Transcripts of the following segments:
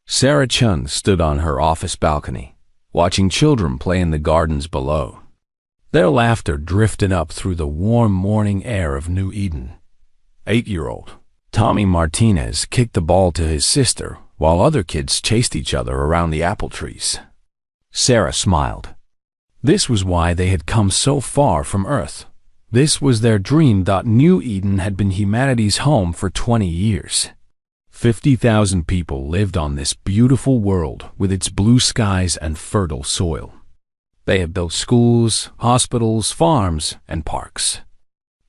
Sarah Chun stood on her office balcony, watching children play in the gardens below. Their laughter drifted up through the warm morning air of New Eden. 8-year-old Tommy Martinez kicked the ball to his sister while other kids chased each other around the apple trees. Sarah smiled. This was why they had come so far from Earth. This was their dream. New Eden had been humanity's home for 20 years. 50,000 people lived on this beautiful world with its blue skies and fertile soil. They had built schools, hospitals, farms, and parks.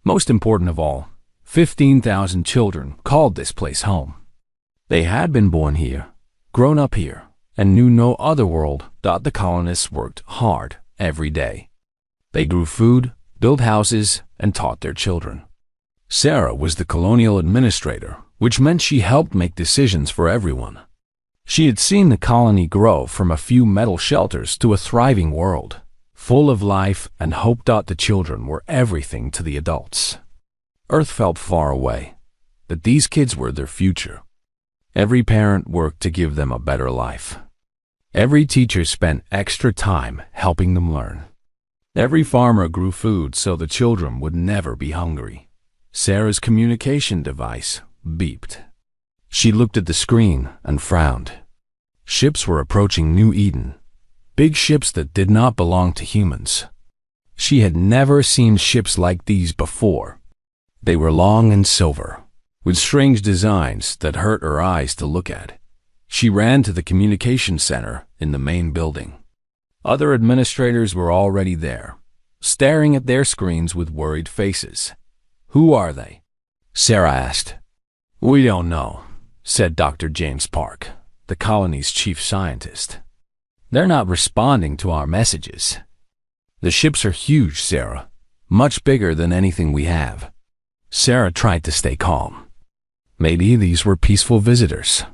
Most important of all, 15,000 children called this place home. They had been born here, grown up here, and knew no other world. The colonists worked hard every day. They grew food, built houses, and taught their children. Sarah was the colonial administrator, which meant she helped make decisions for everyone. She had seen the colony grow from a few metal shelters to a thriving world, full of life and hope. The children were everything to the adults. Earth felt far away, but these kids were their future. Every parent worked to give them a better life. Every teacher spent extra time helping them learn. Every farmer grew food so the children would never be hungry. Sarah's communication device beeped. She looked at the screen and frowned. Ships were approaching New Eden, big ships that did not belong to humans. She had never seen ships like these before. They were long and silver, with strange designs that hurt her eyes to look at. She ran to the communication center in the main building. Other administrators were already there, staring at their screens with worried faces. "Who are they?" Sarah asked. "We don't know," said Dr. James Park, the colony's chief scientist. "They're not responding to our messages." "The ships are huge, Sarah. Much bigger than anything we have." Sarah tried to stay calm. Maybe these were peaceful visitors.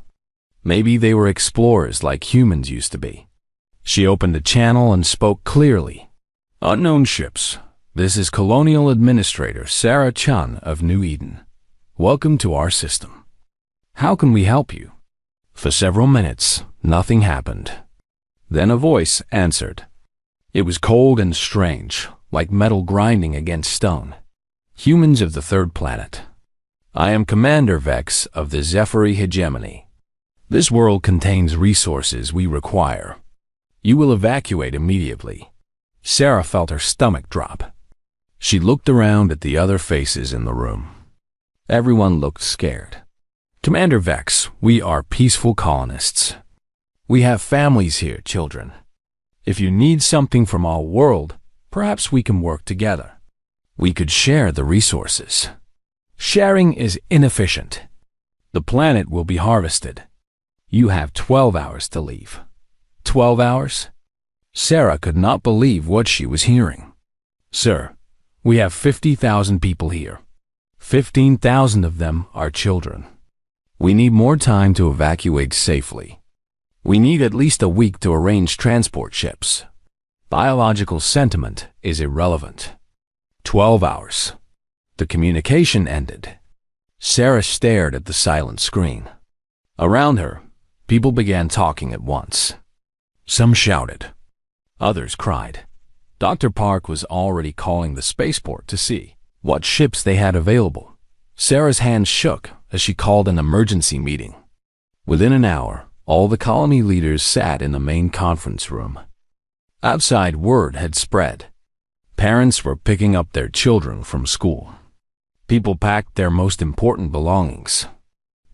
Maybe they were explorers like humans used to be. She opened a channel and spoke clearly. "Unknown ships. This is Colonial Administrator Sarah Chun of New Eden. Welcome to our system. How can we help you?" For several minutes, nothing happened. Then a voice answered. It was cold and strange, like metal grinding against stone. "Humans of the third planet. I am Commander Vex of the Zephyri Hegemony. This world contains resources we require. You will evacuate immediately." Sarah felt her stomach drop. She looked around at the other faces in the room. Everyone looked scared. "Commander Vex, we are peaceful colonists. We have families here, children. If you need something from our world, perhaps we can work together. We could share the resources." "Sharing is inefficient. The planet will be harvested. You have 12 hours to leave." 12 hours? Sarah could not believe what she was hearing. "Sir, we have 50,000 people here. 15,000 of them are children. We need more time to evacuate safely. We need at least a week to arrange transport ships. Biological sentiment is irrelevant." 12 hours. The communication ended. Sarah stared at the silent screen. Around her, people began talking at once. Some shouted. Others cried. Dr. Park was already calling the spaceport to see what ships they had available. Sarah's hand shook as she called an emergency meeting. Within an hour, all the colony leaders sat in the main conference room. Outside, word had spread. Parents were picking up their children from school. People packed their most important belongings.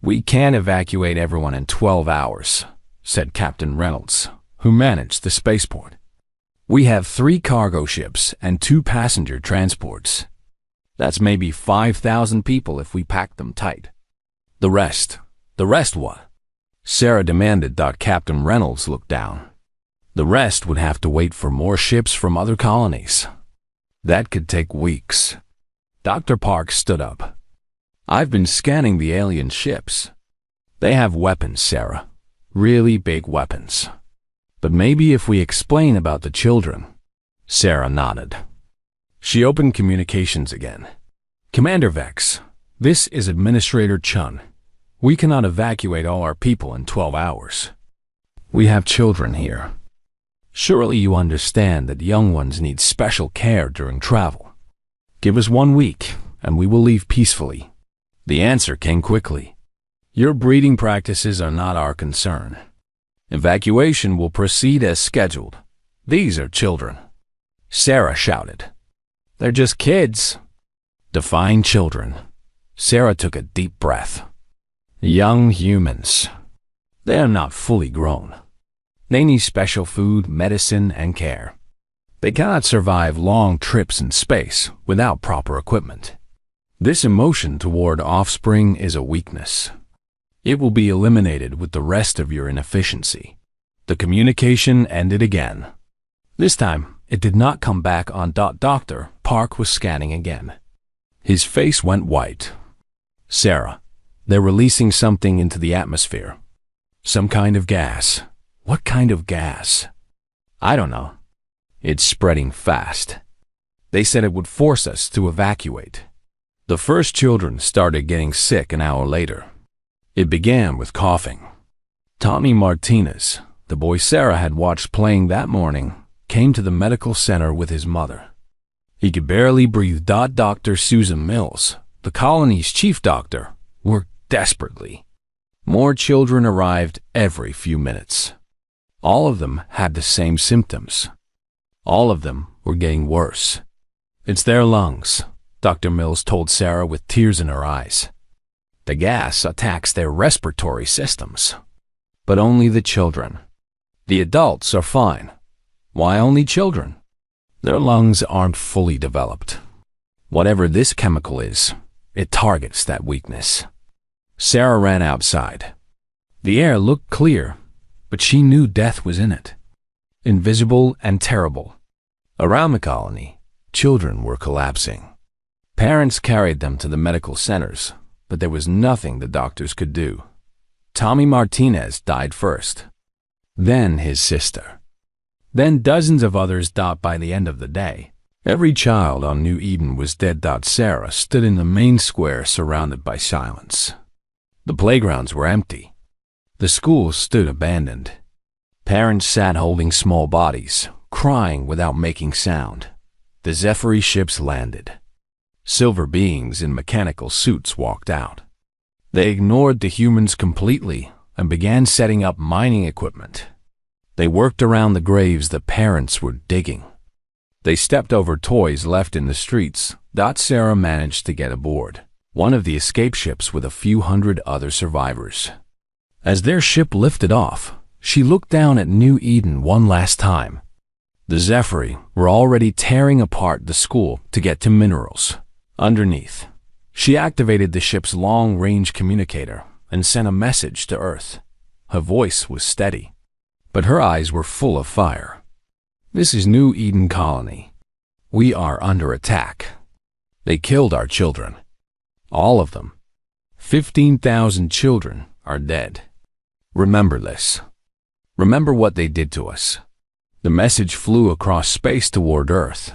"We can't evacuate everyone in 12 hours, said Captain Reynolds, who managed the spaceport. "We have 3 cargo ships and 2 passenger transports. That's maybe 5,000 people if we pack them tight." The rest what?" Sarah demanded. Captain Reynolds looked down. "The rest would have to wait for more ships from other colonies. That could take weeks." Dr. Park stood up. "I've been scanning the alien ships. They have weapons, Sarah. Really big weapons. But maybe if we explain about the children." Sarah nodded. She opened communications again. "Commander Vex, this is Administrator Chun. We cannot evacuate all our people in 12 hours. We have children here. Surely you understand that young ones need special care during travel. Give us 1 week, and we will leave peacefully." The answer came quickly. "Your breeding practices are not our concern. Evacuation will proceed as scheduled. These are children." Sarah shouted. "They're just kids." "Define children." Sarah took a deep breath. "Young humans. They are not fully grown. They need special food, medicine, and care. They cannot survive long trips in space without proper equipment. This emotion toward offspring is a weakness. It will be eliminated with the rest of your inefficiency." The communication ended again. This time, it did not come back on. Dr. Park was scanning again. His face went white. "Sarah, they're releasing something into the atmosphere. Some kind of gas." "What kind of gas?" "I don't know. It's spreading fast. They said it would force us to evacuate." The first children started getting sick an hour later. It began with coughing. Tommy Martinez, the boy Sarah had watched playing that morning, came to the medical center with his mother. He could barely breathe. Dr. Susan Mills, the colony's chief doctor, worked desperately. More children arrived every few minutes. All of them had the same symptoms. All of them were getting worse. "It's their lungs," Dr. Mills told Sarah with tears in her eyes. "The gas attacks their respiratory systems." "But only the children. The adults are fine. Why only children?" "Their lungs aren't fully developed. Whatever this chemical is, it targets that weakness." Sarah ran outside. The air looked clear, but she knew death was in it. Invisible and terrible. Around the colony, children were collapsing. Parents carried them to the medical centers, but there was nothing the doctors could do. Tommy Martinez died first. Then his sister. Then dozens of others died by the end of the day. Every child on New Eden was dead. Sarah stood in the main square surrounded by silence. The playgrounds were empty. The schools stood abandoned. Parents sat holding small bodies, crying without making sound. The Zephyr ships landed. Silver beings in mechanical suits walked out. They ignored the humans completely and began setting up mining equipment. They worked around the graves the parents were digging. They stepped over toys left in the streets. Sarah managed to get aboard one of the escape ships with a few hundred other survivors. As their ship lifted off, she looked down at New Eden one last time. The Zephyr were already tearing apart the school to get to minerals. Underneath, she activated the ship's long-range communicator and sent a message to Earth. Her voice was steady, but her eyes were full of fire. "This is New Eden Colony. We are under attack. They killed our children. All of them. 15,000 children are dead. Remember this. Remember what they did to us." The message flew across space toward Earth,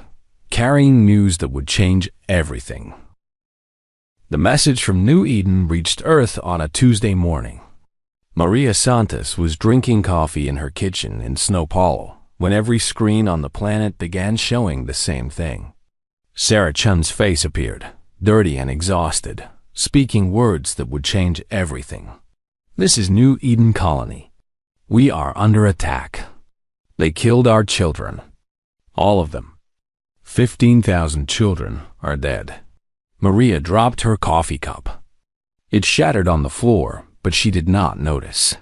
carrying news that would change everything. The message from New Eden reached Earth on a Tuesday morning. Maria Santos was drinking coffee in her kitchen in Snow Hollow when every screen on the planet began showing the same thing. Sarah Chun's face appeared, dirty and exhausted, speaking words that would change everything. "This is New Eden Colony. We are under attack. They killed our children. All of them. 15,000 children are dead." Maria dropped her coffee cup. It shattered on the floor, but she did not notice.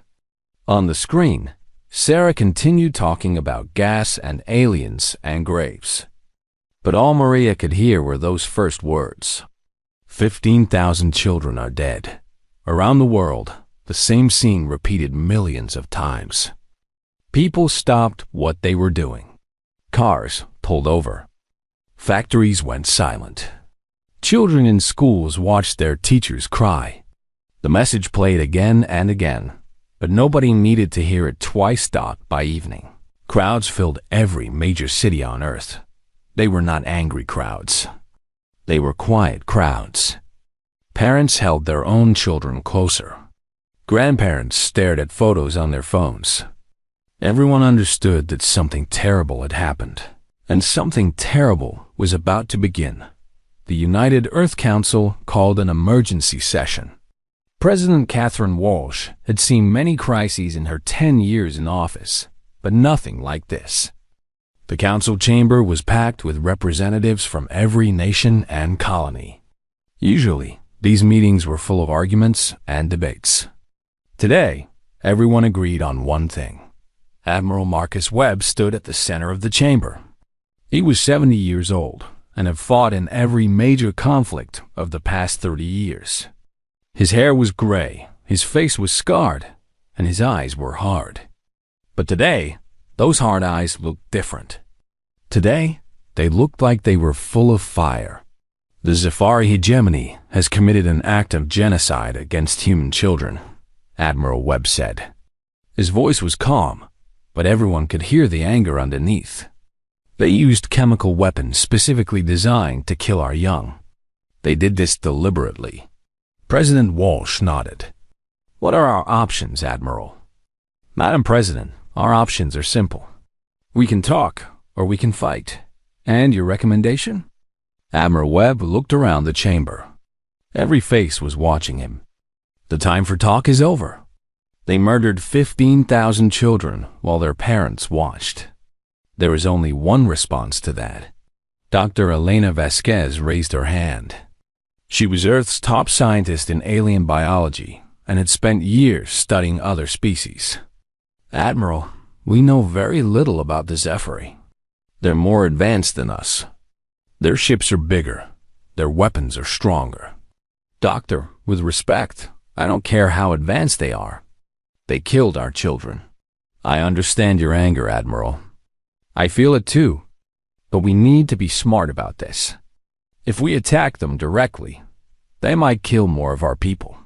On the screen, Sarah continued talking about gas and aliens and graves. But all Maria could hear were those first words. 15,000 children are dead. Around the world, the same scene repeated millions of times. People stopped what they were doing. Cars pulled over. Factories went silent. Children in schools watched their teachers cry. The message played again and again, but nobody needed to hear it twice. By evening, crowds filled every major city on Earth. They were not angry crowds. They were quiet crowds. Parents held their own children closer. Grandparents stared at photos on their phones. Everyone understood that something terrible had happened, and something terrible was about to begin. The United Earth Council called an emergency session. President Catherine Walsh had seen many crises in her 10 years in office, but nothing like this. The council chamber was packed with representatives from every nation and colony. Usually, these meetings were full of arguments and debates. Today, everyone agreed on one thing. Admiral Marcus Webb stood at the center of the chamber. He was 70 years old and had fought in every major conflict of the past 30 years. His hair was gray, his face was scarred, and his eyes were hard. But today, those hard eyes looked different. Today, they looked like they were full of fire. The Zefari hegemony has committed an act of genocide against human children, Admiral Webb said. His voice was calm, but everyone could hear the anger underneath. They used chemical weapons specifically designed to kill our young. They did this deliberately. President Walsh nodded. What are our options, Admiral? Madam President, our options are simple. We can talk, or we can fight. And your recommendation? Admiral Webb looked around the chamber. Every face was watching him. The time for talk is over. They murdered 15,000 children while their parents watched. There was only one response to that. Dr. Elena Vasquez raised her hand. She was Earth's top scientist in alien biology and had spent years studying other species. Admiral, we know very little about the Zefari. They're more advanced than us. Their ships are bigger. Their weapons are stronger. Doctor, with respect, I don't care how advanced they are. They killed our children. I understand your anger, Admiral. I feel it too. But we need to be smart about this. If we attack them directly, they might kill more of our people.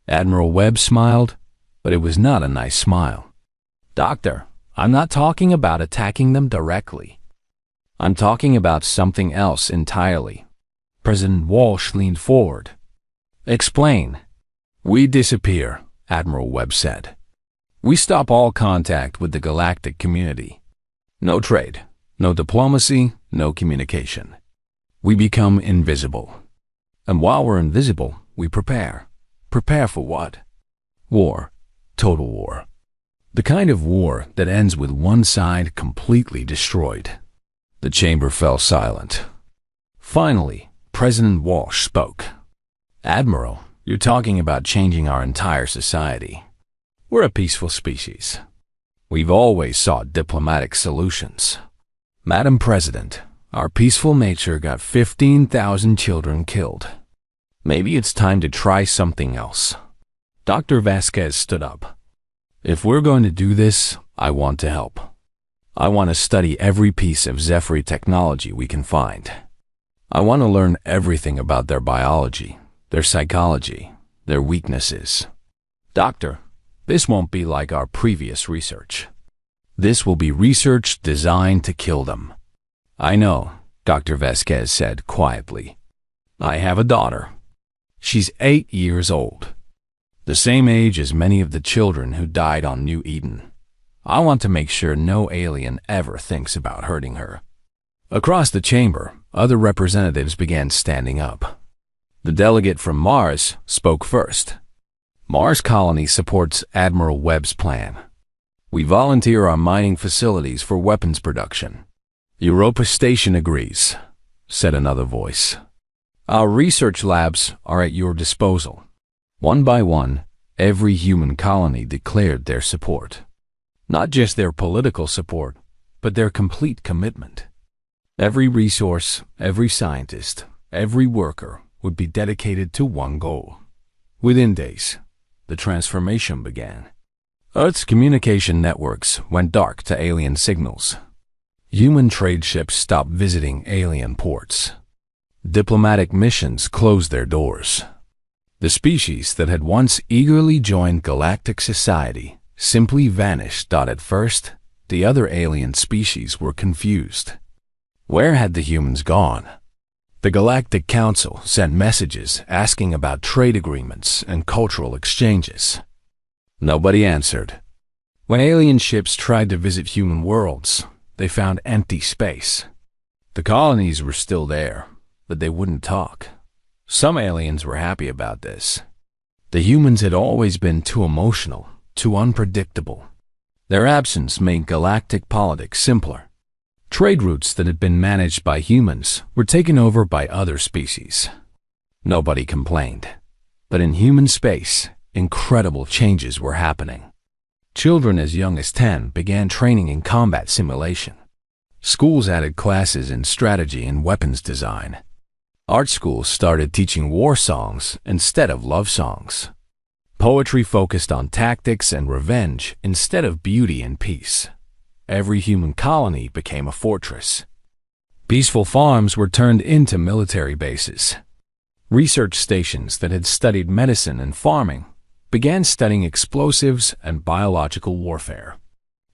Admiral Webb smiled, but it was not a nice smile. Doctor, I'm not talking about attacking them directly. I'm talking about something else entirely. President Walsh leaned forward. Explain. We disappear, Admiral Webb said. We stop all contact with the Galactic community. No trade, no diplomacy, no communication. We become invisible. And while we're invisible, we prepare. Prepare for what? War. Total war. The kind of war that ends with one side completely destroyed. The chamber fell silent. Finally, President Walsh spoke. Admiral, you're talking about changing our entire society. We're a peaceful species. We've always sought diplomatic solutions. Madam President, our peaceful nature got 15,000 children killed. Maybe it's time to try something else. Dr. Vasquez stood up. If we're going to do this, I want to help. I want to study every piece of Zefari technology we can find. I want to learn everything about their biology, their psychology, their weaknesses. Doctor, this won't be like our previous research. This will be research designed to kill them. I know, Dr. Vasquez said quietly. I have a daughter. She's 8 years old. The same age as many of the children who died on New Eden. I want to make sure no alien ever thinks about hurting her. Across the chamber, other representatives began standing up. The delegate from Mars spoke first. Mars Colony supports Admiral Webb's plan. We volunteer our mining facilities for weapons production. Europa Station agrees, said another voice. Our research labs are at your disposal. One by one, every human colony declared their support. Not just their political support, but their complete commitment. Every resource, every scientist, every worker would be dedicated to one goal. Within days, the transformation began. Earth's communication networks went dark to alien signals. Human trade ships stopped visiting alien ports. Diplomatic missions closed their doors. The species that had once eagerly joined galactic society simply vanished. At first, the other alien species were confused. Where had the humans gone? The Galactic Council sent messages asking about trade agreements and cultural exchanges. Nobody answered. When alien ships tried to visit human worlds, they found empty space. The colonies were still there, but they wouldn't talk. Some aliens were happy about this. The humans had always been too emotional, too unpredictable. Their absence made galactic politics simpler. Trade routes that had been managed by humans were taken over by other species. Nobody complained. But in human space, incredible changes were happening. Children as young as 10 began training in combat simulation. Schools added classes in strategy and weapons design. Art schools started teaching war songs instead of love songs. Poetry focused on tactics and revenge instead of beauty and peace. Every human colony became a fortress. Peaceful farms were turned into military bases. Research stations that had studied medicine and farming began studying explosives and biological warfare.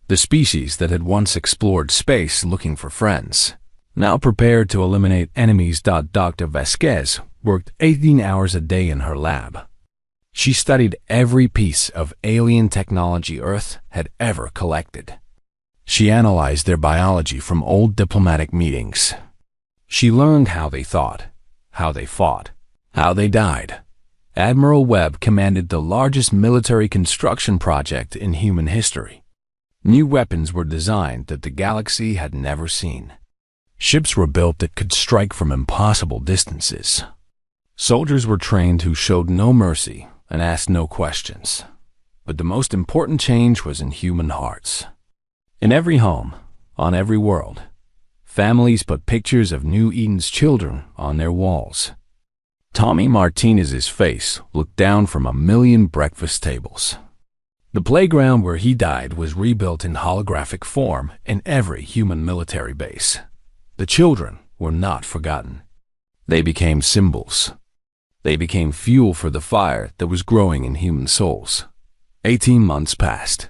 The species that had once explored space looking for friends now prepared to eliminate enemies. Dr. Vasquez worked 18 hours a day in her lab. She studied every piece of alien technology Earth had ever collected. She analyzed their biology from old diplomatic meetings. She learned how they thought, how they fought, how they died. Admiral Webb commanded the largest military construction project in human history. New weapons were designed that the galaxy had never seen. Ships were built that could strike from impossible distances. Soldiers were trained who showed no mercy and asked no questions. But the most important change was in human hearts. In every home, on every world, families put pictures of New Eden's children on their walls. Tommy Martinez's face looked down from a million breakfast tables. The playground where he died was rebuilt in holographic form in every human military base. The children were not forgotten. They became symbols. They became fuel for the fire that was growing in human souls. 18 months passed.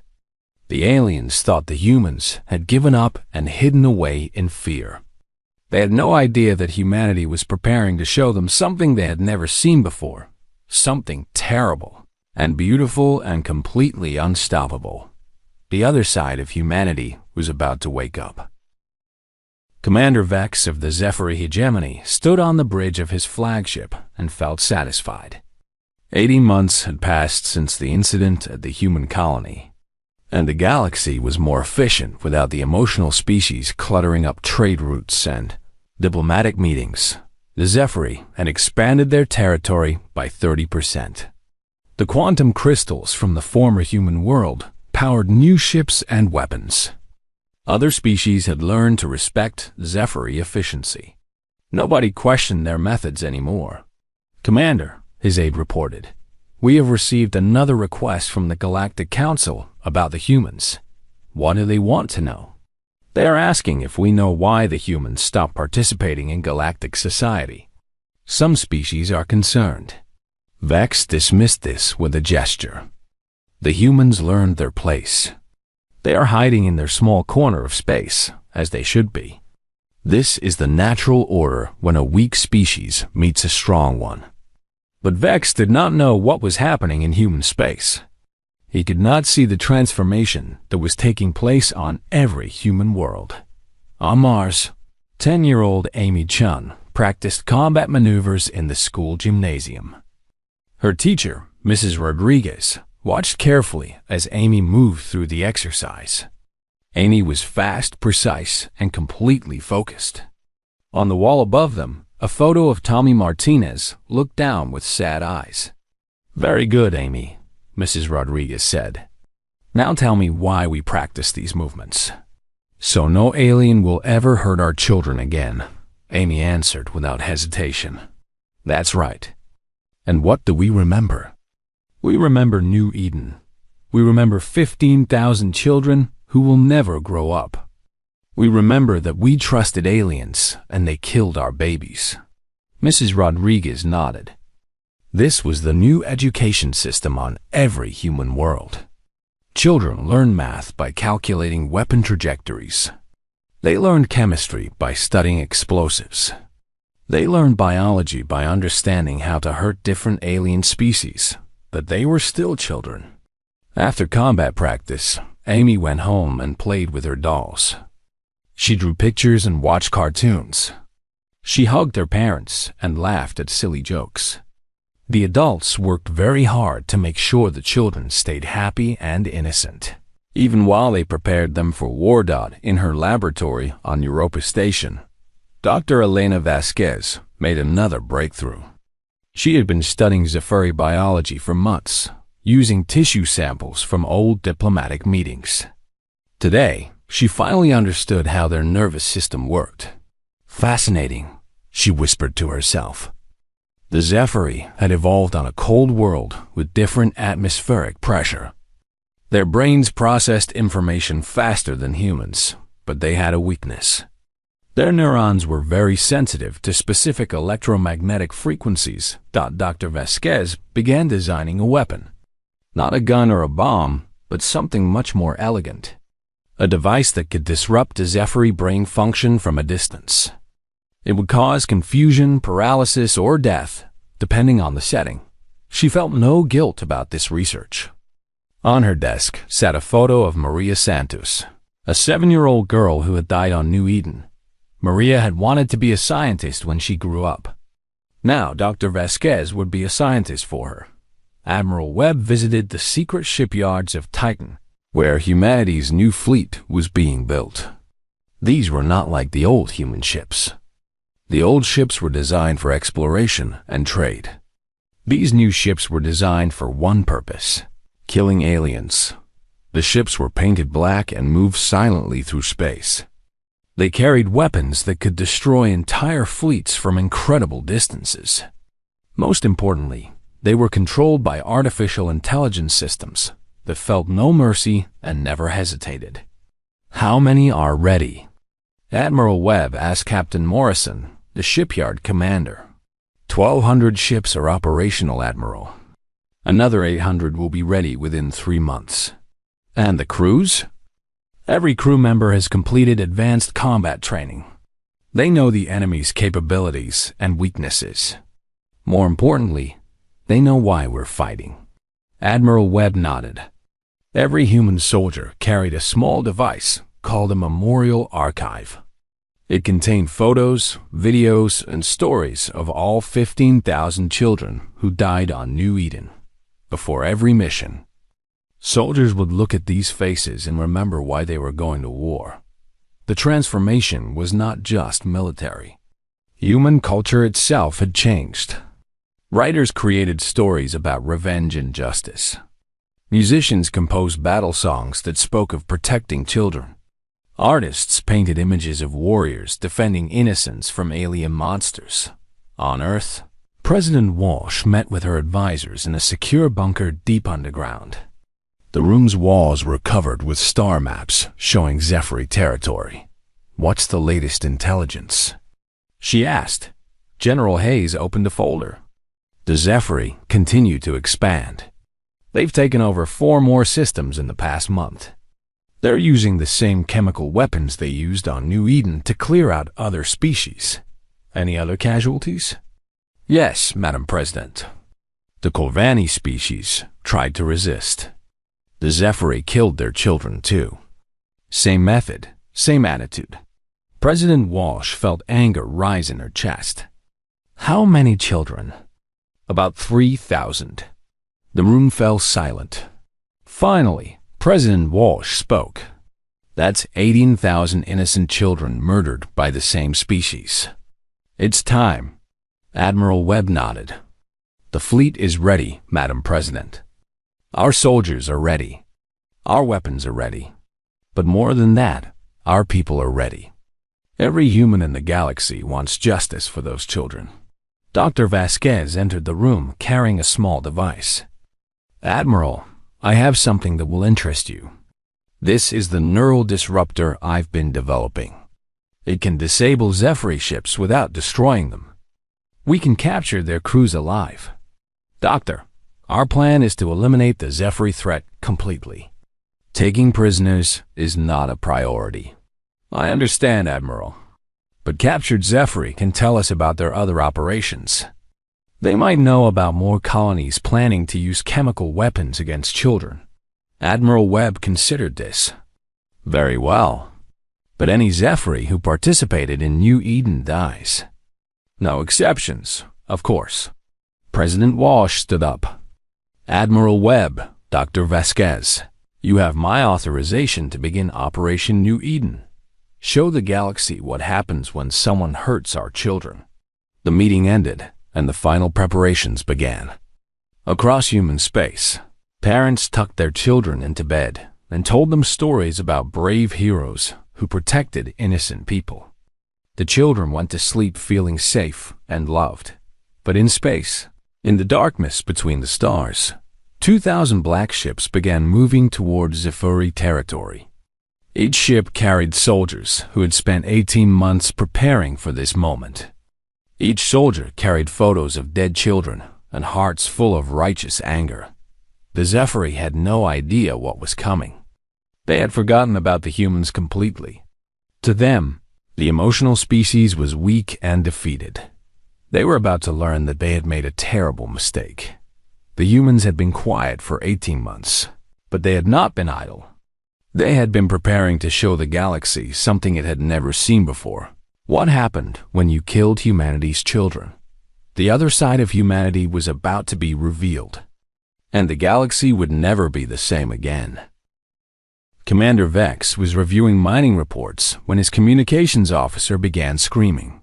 The aliens thought the humans had given up and hidden away in fear. They had no idea that humanity was preparing to show them something they had never seen before, something terrible and beautiful and completely unstoppable. The other side of humanity was about to wake up. Commander Vex of the Zephyr Hegemony stood on the bridge of his flagship and felt satisfied. 80 months had passed since the incident at the human colony, and the galaxy was more efficient without the emotional species cluttering up trade routes and diplomatic meetings. The Zephyr had expanded their territory by 30%. The quantum crystals from the former human world powered new ships and weapons. Other species had learned to respect Zephyr efficiency. Nobody questioned their methods anymore. "Commander," his aide reported, "we have received another request from the Galactic Council about the humans. What do they want to know?" "They are asking if we know why the humans stopped participating in galactic society. Some species are concerned." Vex dismissed this with a gesture. The humans learned their place. They are hiding in their small corner of space, as they should be. This is the natural order when a weak species meets a strong one. But Vex did not know what was happening in human space. He could not see the transformation that was taking place on every human world. On Mars, 10-year-old Amy Chun practiced combat maneuvers in the school gymnasium. Her teacher, Mrs. Rodriguez, watched carefully as Amy moved through the exercise. Amy was fast, precise, and completely focused. On the wall above them, a photo of Tommy Martinez looked down with sad eyes. "Very good, Amy," Mrs. Rodriguez said. "Now tell me why we practice these movements." "So no alien will ever hurt our children again," Amy answered without hesitation. "That's right. And what do we remember? We remember New Eden. We remember 15,000 children who will never grow up. We remember that we trusted aliens and they killed our babies." Mrs. Rodriguez nodded. This was the new education system on every human world. Children learned math by calculating weapon trajectories. They learned chemistry by studying explosives. They learned biology by understanding how to hurt different alien species. But they were still children. After combat practice, Amy went home and played with her dolls. She drew pictures and watched cartoons. She hugged her parents and laughed at silly jokes. The adults worked very hard to make sure the children stayed happy and innocent, even while they prepared them for war. In her laboratory on Europa Station, Dr. Elena Vasquez made another breakthrough. She had been studying Zephyri biology for months, using tissue samples from old diplomatic meetings. Today, she finally understood how their nervous system worked. Fascinating, she whispered to herself. The Zephyri had evolved on a cold world with different atmospheric pressure. Their brains processed information faster than humans, but they had a weakness. Their neurons were very sensitive to specific electromagnetic frequencies. Dr. Vasquez began designing a weapon. Not a gun or a bomb, but something much more elegant. A device that could disrupt the Zephyri brain function from a distance. It would cause confusion, paralysis, or death, depending on the setting. She felt no guilt about this research. On her desk sat a photo of Maria Santos, a 7-year-old girl who had died on New Eden. Maria had wanted to be a scientist when she grew up. Now Dr. Vasquez would be a scientist for her. Admiral Webb visited the secret shipyards of Titan, where humanity's new fleet was being built. These were not like the old human ships. The old ships were designed for exploration and trade. These new ships were designed for one purpose: killing aliens. The ships were painted black and moved silently through space. They carried weapons that could destroy entire fleets from incredible distances. Most importantly, they were controlled by artificial intelligence systems that felt no mercy and never hesitated. How many are ready? Admiral Webb asked Captain Morrison, the shipyard commander. 1,200 ships are operational, Admiral. Another 800 will be ready within 3 months. And the crews? Every crew member has completed advanced combat training. They know the enemy's capabilities and weaknesses. More importantly, they know why we're fighting. Admiral Webb nodded. Every human soldier carried a small device called a memorial archive. It contained photos, videos, and stories of all 15,000 children who died on New Eden. Before every mission, soldiers would look at these faces and remember why they were going to war. The transformation was not just military. Human culture itself had changed. Writers created stories about revenge and justice. Musicians composed battle songs that spoke of protecting children. Artists painted images of warriors defending innocents from alien monsters. On Earth, President Walsh met with her advisors in a secure bunker deep underground. The room's walls were covered with star maps showing Zephyri territory. "What's the latest intelligence?" she asked. General Hayes opened a folder. The Zephyri continue to expand. They've taken over 4 more systems in the past month. They're using the same chemical weapons they used on New Eden to clear out other species. Any other casualties? Yes, Madam President. The Corvani species tried to resist. The Zephyri killed their children too. Same method, same attitude. President Walsh felt anger rise in her chest. How many children? About 3,000. The room fell silent. Finally, President Walsh spoke. That's 18,000 innocent children murdered by the same species. It's time. Admiral Webb nodded. The fleet is ready, Madam President. Our soldiers are ready. Our weapons are ready. But more than that, our people are ready. Every human in the galaxy wants justice for those children. Dr. Vasquez entered the room carrying a small device. Admiral, I have something that will interest you. This is the neural disruptor I've been developing. It can disable Zephyri ships without destroying them. We can capture their crews alive. Doctor, our plan is to eliminate the Zephyri threat completely. Taking prisoners is not a priority. I understand, Admiral. But captured Zephyri can tell us about their other operations. They might know about more colonies planning to use chemical weapons against children. Admiral Webb considered this. Very well. But any Zephyri who participated in New Eden dies. No exceptions, of course. President Walsh stood up. Admiral Webb, Dr. Vasquez, you have my authorization to begin Operation New Eden. Show the galaxy what happens when someone hurts our children. The meeting ended, and the final preparations began. Across human space, parents tucked their children into bed and told them stories about brave heroes who protected innocent people. The children went to sleep feeling safe and loved. But in space, in the darkness between the stars, 2,000 black ships began moving towards Zephyri territory. Each ship carried soldiers who had spent 18 months preparing for this moment. Each soldier carried photos of dead children and hearts full of righteous anger. The Zephyri had no idea what was coming. They had forgotten about the humans completely. To them, the emotional species was weak and defeated. They were about to learn that they had made a terrible mistake. The humans had been quiet for 18 months, but they had not been idle. They had been preparing to show the galaxy something it had never seen before. What happened when you killed humanity's children? The other side of humanity was about to be revealed, and the galaxy would never be the same again. Commander Vex was reviewing mining reports when his communications officer began screaming.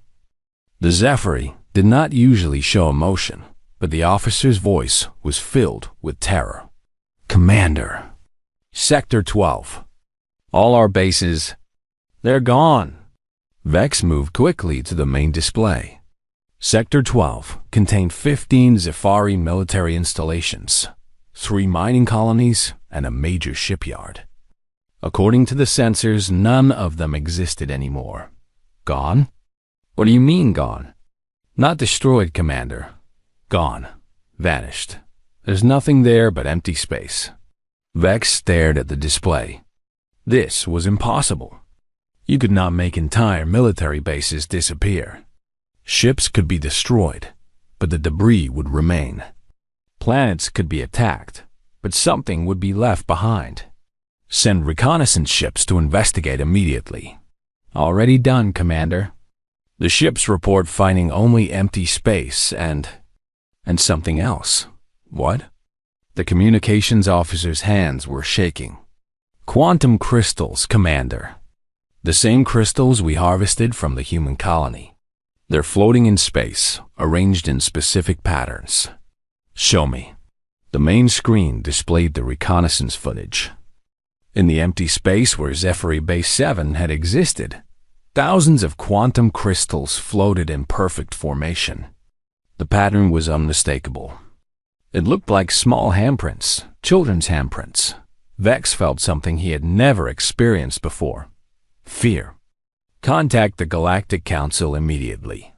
The Zephyri did not usually show emotion, but the officer's voice was filled with terror. Commander, Sector 12. All our bases, they're gone. Vex moved quickly to the main display. Sector 12 contained 15 Zephyri military installations, 3 mining colonies, and a major shipyard. According to the sensors, none of them existed anymore. Gone? What do you mean gone? Not destroyed, Commander. Gone. Vanished. There's nothing there but empty space. Vex stared at the display. This was impossible. You could not make entire military bases disappear. Ships could be destroyed, but the debris would remain. Planets could be attacked, but something would be left behind. Send reconnaissance ships to investigate immediately. Already done, Commander. The ships report finding only empty space and something else. What? The communications officer's hands were shaking. Quantum crystals, Commander. The same crystals we harvested from the human colony. They're floating in space, arranged in specific patterns. Show me. The main screen displayed the reconnaissance footage. In the empty space where Zephyri Base 7 had existed, thousands of quantum crystals floated in perfect formation. The pattern was unmistakable. It looked like small handprints, children's handprints. Vex felt something he had never experienced before. Fear. Contact the Galactic Council immediately.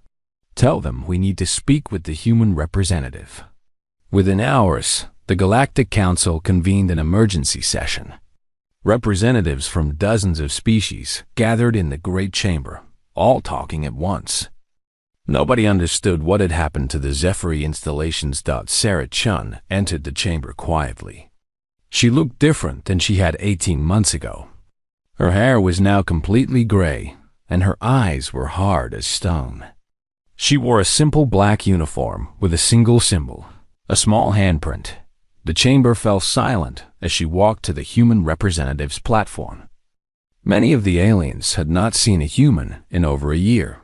Tell them we need to speak with the human representative. Within hours, the Galactic Council convened an emergency session. Representatives from dozens of species gathered in the Great Chamber, all talking at once. Nobody understood what had happened to the Zephyri installations. Sarah Chun entered the chamber quietly. She looked different than she had 18 months ago. Her hair was now completely gray, and her eyes were hard as stone. She wore a simple black uniform with a single symbol, a small handprint. The chamber fell silent as she walked to the human representative's platform. Many of the aliens had not seen a human in over a year.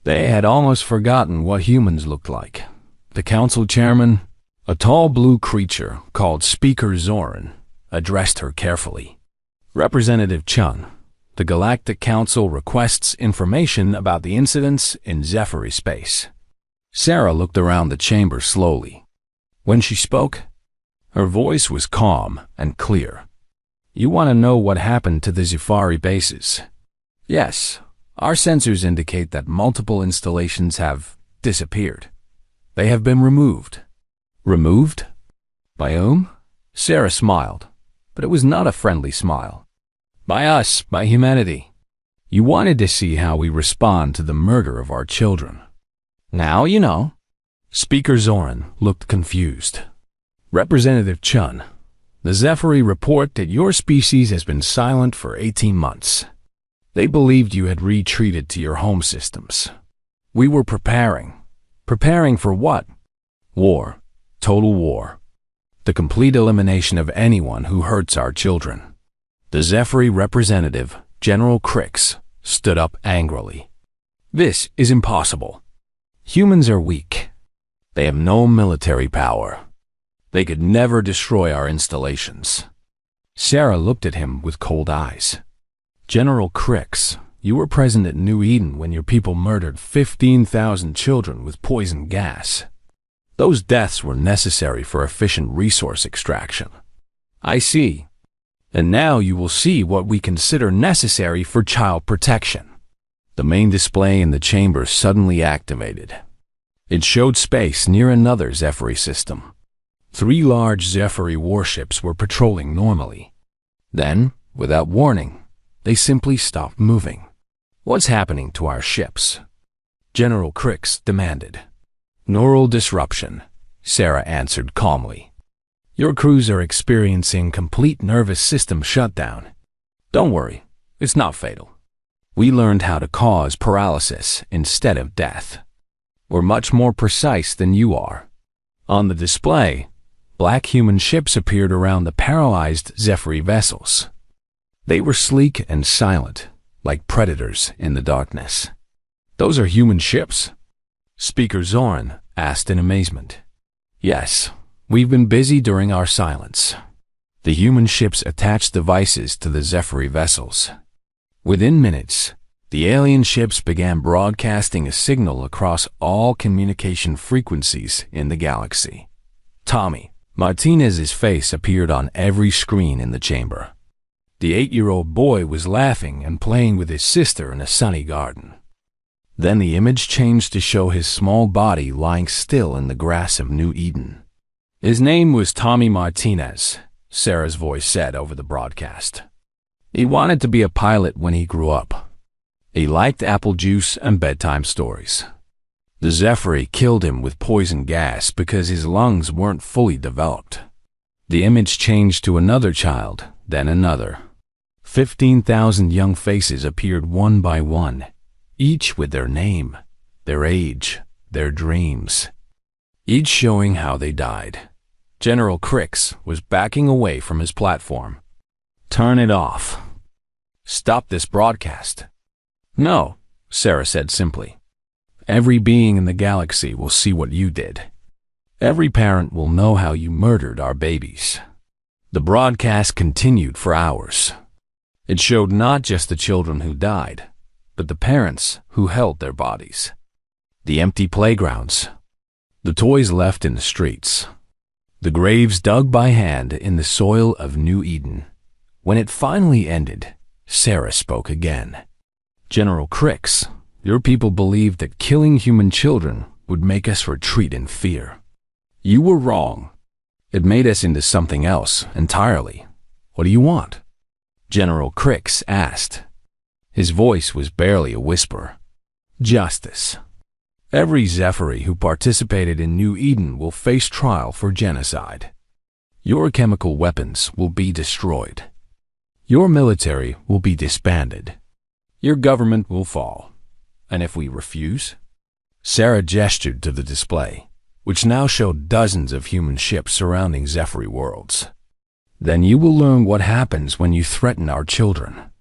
They had almost forgotten what humans looked like. The council chairman, a tall blue creature called Speaker Zoran, addressed her carefully. Representative Chun, the Galactic Council requests information about the incidents in Zephyri space. Sarah looked around the chamber slowly. When she spoke, her voice was calm and clear. You want to know what happened to the Zephyri bases? Yes, our sensors indicate that multiple installations have disappeared. They have been removed. Removed? By whom? Sarah smiled, but it was not a friendly smile. By us, by humanity. You wanted to see how we respond to the murder of our children. Now you know. Speaker Zoran looked confused. Representative Chun, The Zephyri report that your species has been silent for 18 months. They believed you had retreated to your home systems. We were preparing. Preparing for what? War. Total war. The complete elimination of anyone who hurts our children. The Zephyri representative, General Crix, stood up angrily. This is impossible. Humans are weak. They have no military power. They could never destroy our installations. Sarah looked at him with cold eyes. General Crix, you were present at New Eden when your people murdered 15,000 children with poison gas. Those deaths were necessary for efficient resource extraction. I see. And now you will see what we consider necessary for child protection. The main display in the chamber suddenly activated. It showed space near another Zephyri system. 3 large Zephyri warships were patrolling normally. Then, without warning, they simply stopped moving. What's happening to our ships? General Crix demanded. Neural disruption, Sarah answered calmly. Your crews are experiencing complete nervous system shutdown. Don't worry, it's not fatal. We learned how to cause paralysis instead of death. We're much more precise than you are. On the display, black human ships appeared around the paralyzed Zephyri vessels. They were sleek and silent, like predators in the darkness. Those are human ships? Speaker Zoran asked in amazement. Yes, we've been busy during our silence. The human ships attached devices to the Zephyri vessels. Within minutes, the alien ships began broadcasting a signal across all communication frequencies in the galaxy. Tommy Martinez's face appeared on every screen in the chamber. The 8-year-old boy was laughing and playing with his sister in a sunny garden. Then the image changed to show his small body lying still in the grass of New Eden. His name was Tommy Martinez, Sarah's voice said over the broadcast. He wanted to be a pilot when he grew up. He liked apple juice and bedtime stories. The Zephyri killed him with poison gas because his lungs weren't fully developed. The image changed to another child, then another. 15,000 young faces appeared one by one, each with their name, their age, their dreams, each showing how they died. General Crix was backing away from his platform. Turn it off. Stop this broadcast. No, Sarah said simply. Every being in the galaxy will see what you did. Every parent will know how you murdered our babies. The broadcast continued for hours. It showed not just the children who died, but the parents who held their bodies. The empty playgrounds. The toys left in the streets. The graves dug by hand in the soil of New Eden. When it finally ended, Sarah spoke again. General Crix, your people believed that killing human children would make us retreat in fear. You were wrong. It made us into something else entirely. What do you want? General Crix asked. His voice was barely a whisper. Justice. Every Zephyri who participated in New Eden will face trial for genocide. Your chemical weapons will be destroyed. Your military will be disbanded. Your government will fall. And if we refuse? Sarah gestured to the display, which now showed dozens of human ships surrounding Zephyri worlds. Then you will learn what happens when you threaten our children.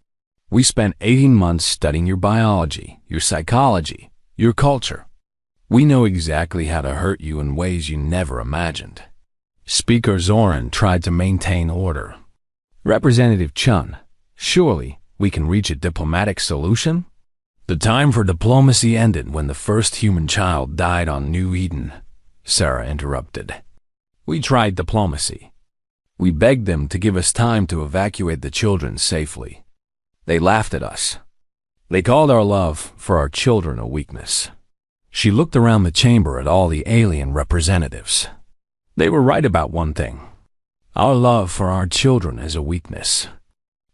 We spent 18 months studying your biology, your psychology, your culture. We know exactly how to hurt you in ways you never imagined. Speaker Zoran tried to maintain order. Representative Chun, surely we can reach a diplomatic solution? The time for diplomacy ended when the first human child died on New Eden, Sarah interrupted. We tried diplomacy. We begged them to give us time to evacuate the children safely. They laughed at us. They called our love for our children a weakness. She looked around the chamber at all the alien representatives. They were right about one thing. Our love for our children is a weakness,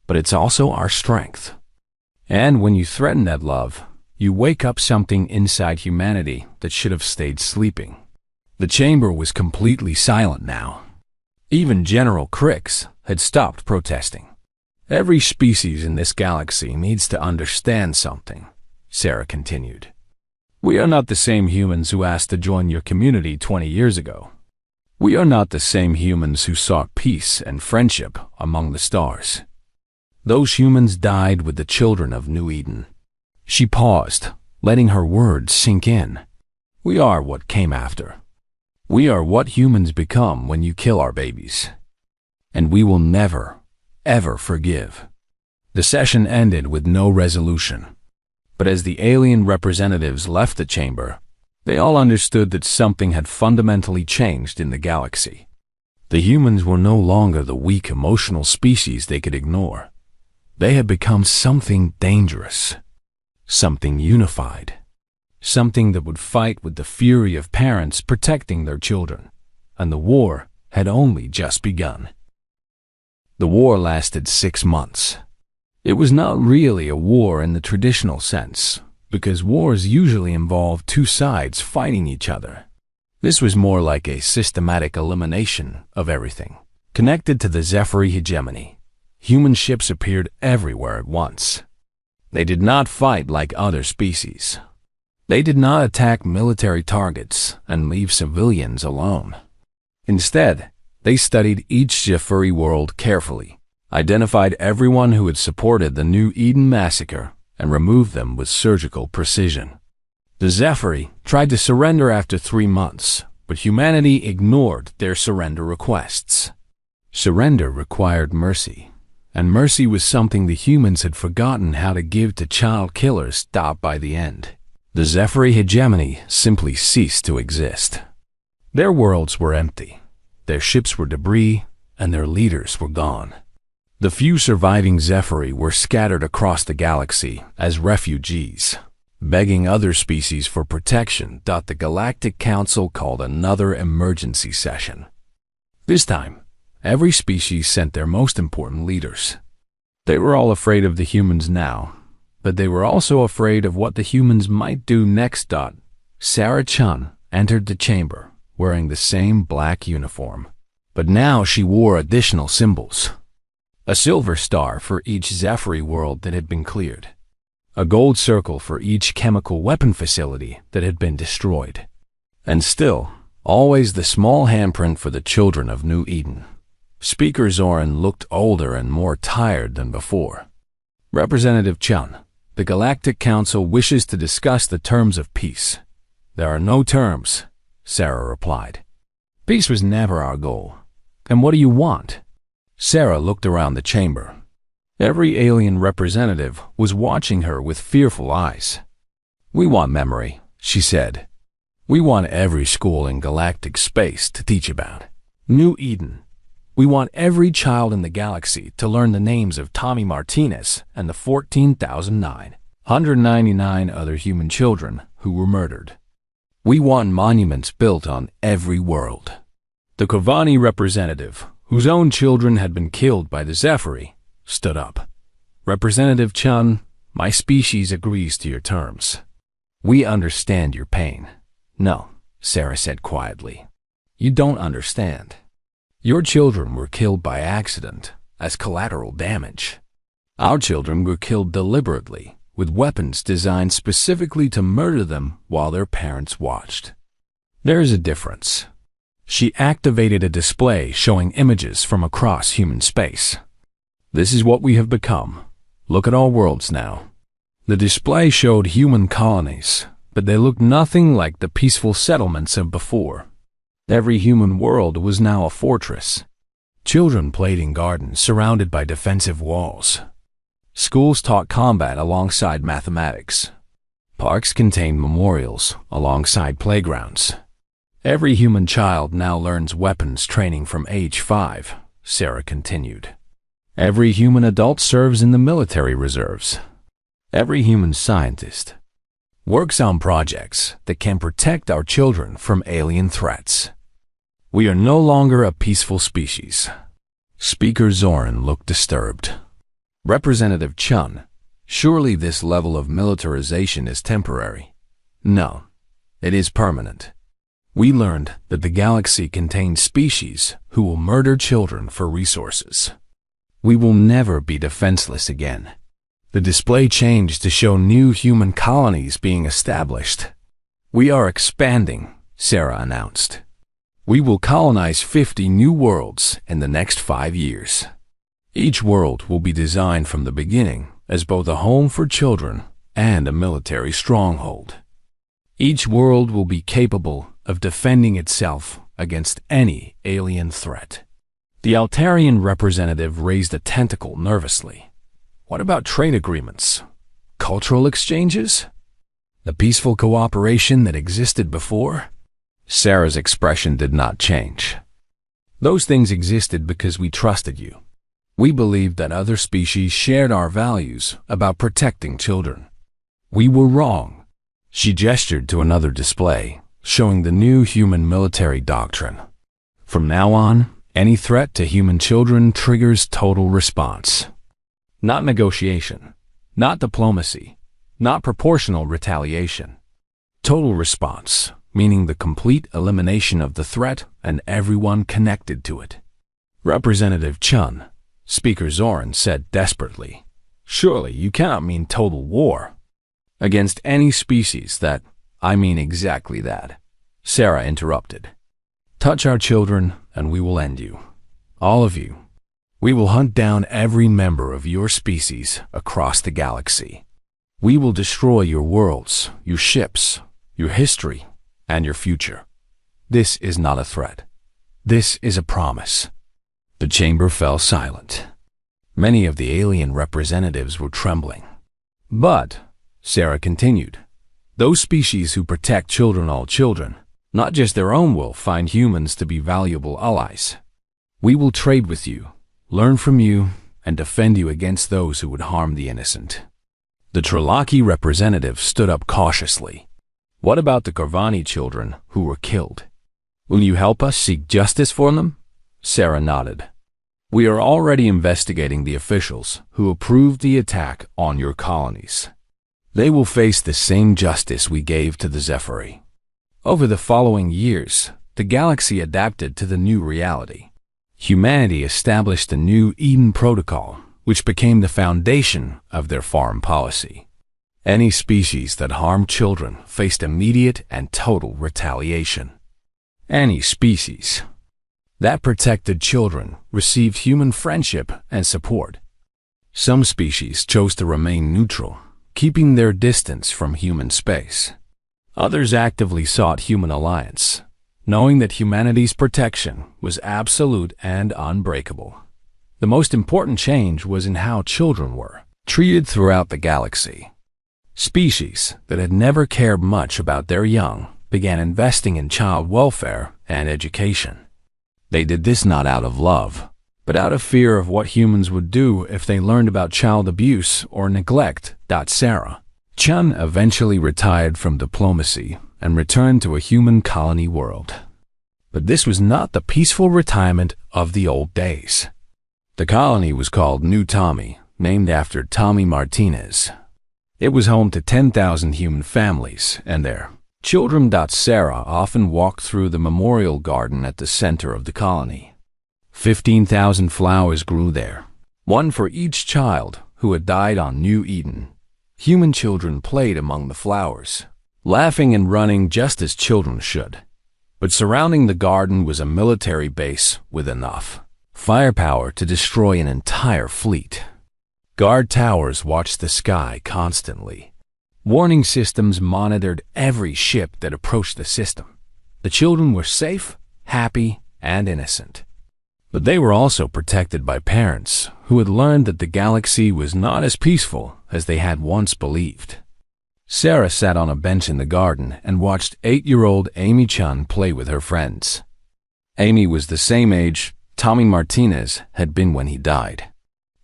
but it's also our strength. And when you threaten that love, you wake up something inside humanity that should have stayed sleeping. The chamber was completely silent now. Even General Crix had stopped protesting. Every species in this galaxy needs to understand something, Sarah continued. We are not the same humans who asked to join your community 20 years ago. We are not the same humans who sought peace and friendship among the stars. Those humans died with the children of New Eden. She paused, letting her words sink in. We are what came after. We are what humans become when you kill our babies. And we will never, ever forgive. The session ended with no resolution. But as the alien representatives left the chamber, they all understood that something had fundamentally changed in the galaxy. The humans were no longer the weak emotional species they could ignore. They had become something dangerous, something unified, something that would fight with the fury of parents protecting their children, and the war had only just begun. The war lasted 6 months. It was not really a war in the traditional sense, because wars usually involve two sides fighting each other. This was more like a systematic elimination of everything. Connected to the Zephyr hegemony, human ships appeared everywhere at once. They did not fight like other species. They did not attack military targets and leave civilians alone. Instead, they studied each Zephyr world carefully, identified everyone who had supported the New Eden massacre, and removed them with surgical precision. The Zephyr tried to surrender after 3 months, but humanity ignored their surrender requests. Surrender required mercy, and mercy was something the humans had forgotten how to give to child killers stopped by the end. The Zephyr hegemony simply ceased to exist. Their worlds were empty, their ships were debris, and their leaders were gone. The few surviving Zephyr were scattered across the galaxy as refugees, begging other species for protection. The Galactic Council called another emergency session. This time, every species sent their most important leaders. They were all afraid of the humans now, but they were also afraid of what the humans might do next. Sarah Chun entered the chamber, wearing the same black uniform, but now she wore additional symbols. A silver star for each Zephyr world that had been cleared. A gold circle for each chemical weapon facility that had been destroyed. And still, always the small handprint for the children of New Eden. Speaker Zoran looked older and more tired than before. Representative Chun, the Galactic Council wishes to discuss the terms of peace. There are no terms, Sarah replied. Peace was never our goal. And what do you want? Sarah looked around the chamber. Every alien representative was watching her with fearful eyes. We want memory, she said. We want every school in galactic space to teach about New Eden. We want every child in the galaxy to learn the names of Tommy Martinez and the 14,999 other human children who were murdered. We want monuments built on every world. The Kavani representative, whose own children had been killed by the Zephyr, stood up. Representative Chun, my species agrees to your terms. We understand your pain. No, Sarah said quietly. You don't understand. Your children were killed by accident, as collateral damage. Our children were killed deliberately, with weapons designed specifically to murder them while their parents watched. There is a difference. She activated a display showing images from across human space. This is what we have become. Look at our worlds now. The display showed human colonies, but they looked nothing like the peaceful settlements of before. Every human world was now a fortress. Children played in gardens surrounded by defensive walls. Schools taught combat alongside mathematics. Parks contained memorials alongside playgrounds. Every human child now learns weapons training from age 5, Sarah continued. Every human adult serves in the military reserves. Every human scientist works on projects that can protect our children from alien threats. We are no longer a peaceful species. Speaker Zoran looked disturbed. Representative Chun, surely this level of militarization is temporary. No, it is permanent. We learned that the galaxy contains species who will murder children for resources. We will never be defenseless again. The display changed to show new human colonies being established. We are expanding, Sarah announced. We will colonize 50 new worlds in the next 5 years. Each world will be designed from the beginning as both a home for children and a military stronghold. Each world will be capable of defending itself against any alien threat. The Altarian representative raised a tentacle nervously. What about trade agreements? Cultural exchanges? The peaceful cooperation that existed before? Sarah's expression did not change. Those things existed because we trusted you. We believed that other species shared our values about protecting children. We were wrong. She gestured to another display, showing the new human military doctrine. From now on, any threat to human children triggers total response. Not negotiation, not diplomacy, not proportional retaliation. Total response, meaning the complete elimination of the threat and everyone connected to it. Representative Chun, Speaker Zoran said desperately, "Surely you cannot mean total war." "Against any species that, I mean exactly that," Sarah interrupted. "Touch our children and we will end you. All of you. We will hunt down every member of your species across the galaxy. We will destroy your worlds, your ships, your history, and your future. This is not a threat. This is a promise." The chamber fell silent. Many of the alien representatives were trembling. "But," Sarah continued, "those species who protect children, all children, not just their own, will find humans to be valuable allies. We will trade with you, learn from you, and defend you against those who would harm the innocent." The Trilaki representative stood up cautiously. "What about the Corvani children who were killed? Will you help us seek justice for them?" Sarah nodded. "We are already investigating the officials who approved the attack on your colonies. They will face the same justice we gave to the Zephyri." Over the following years, the galaxy adapted to the new reality. Humanity established a new Eden Protocol, which became the foundation of their foreign policy. Any species that harmed children faced immediate and total retaliation. Any species that protected children received human friendship and support. Some species chose to remain neutral, keeping their distance from human space. Others actively sought human alliance, knowing that humanity's protection was absolute and unbreakable. The most important change was in how children were treated throughout the galaxy. Species that had never cared much about their young began investing in child welfare and education. They did this not out of love, but out of fear of what humans would do if they learned about child abuse or neglect. Sarah Chun eventually retired from diplomacy and returned to a human colony world. But this was not the peaceful retirement of the old days. The colony was called New Tommy, named after Tommy Martinez. It was home to 10,000 human families and their children. Sarah often walked through the memorial garden at the center of the colony. 15,000 flowers grew there, one for each child who had died on New Eden. Human children played among the flowers, laughing and running just as children should. But surrounding the garden was a military base with enough firepower to destroy an entire fleet. Guard towers watched the sky constantly. Warning systems monitored every ship that approached the system. The children were safe, happy, and innocent. But they were also protected by parents who had learned that the galaxy was not as peaceful as they had once believed. Sarah sat on a bench in the garden and watched 8-year-old Amy Chun play with her friends. Amy was the same age Tommy Martinez had been when he died.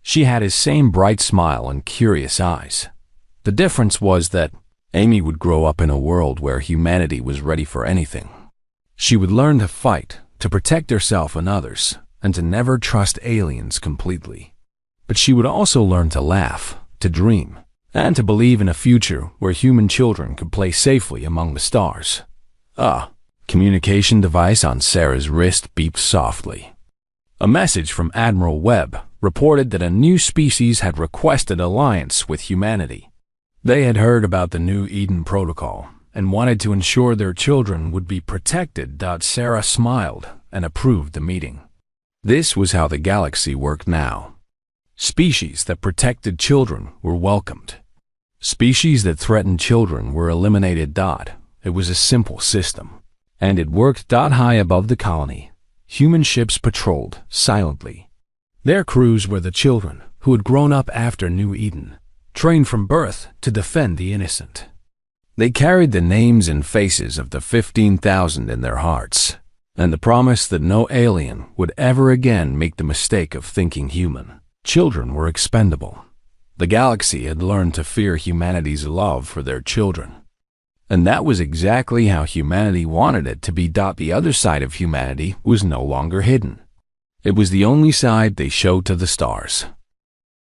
She had his same bright smile and curious eyes. The difference was that Amy would grow up in a world where humanity was ready for anything. She would learn to fight, to protect herself and others, and to never trust aliens completely. But she would also learn to laugh, to dream, and to believe in a future where human children could play safely among the stars. Communication device on Sarah's wrist beeped softly. A message from Admiral Webb reported that a new species had requested alliance with humanity. They had heard about the New Eden Protocol and wanted to ensure their children would be protected. Sarah smiled and approved the meeting. This was how the galaxy worked now. Species that protected children were welcomed. Species that threatened children were eliminated. It was a simple system. And it worked. High above the colony, human ships patrolled silently. Their crews were the children who had grown up after New Eden, trained from birth to defend the innocent. They carried the names and faces of the 15,000 in their hearts, and the promise that no alien would ever again make the mistake of thinking human. Children were expendable. The galaxy had learned to fear humanity's love for their children. And that was exactly how humanity wanted it to be. The other side of humanity was no longer hidden. It was the only side they showed to the stars.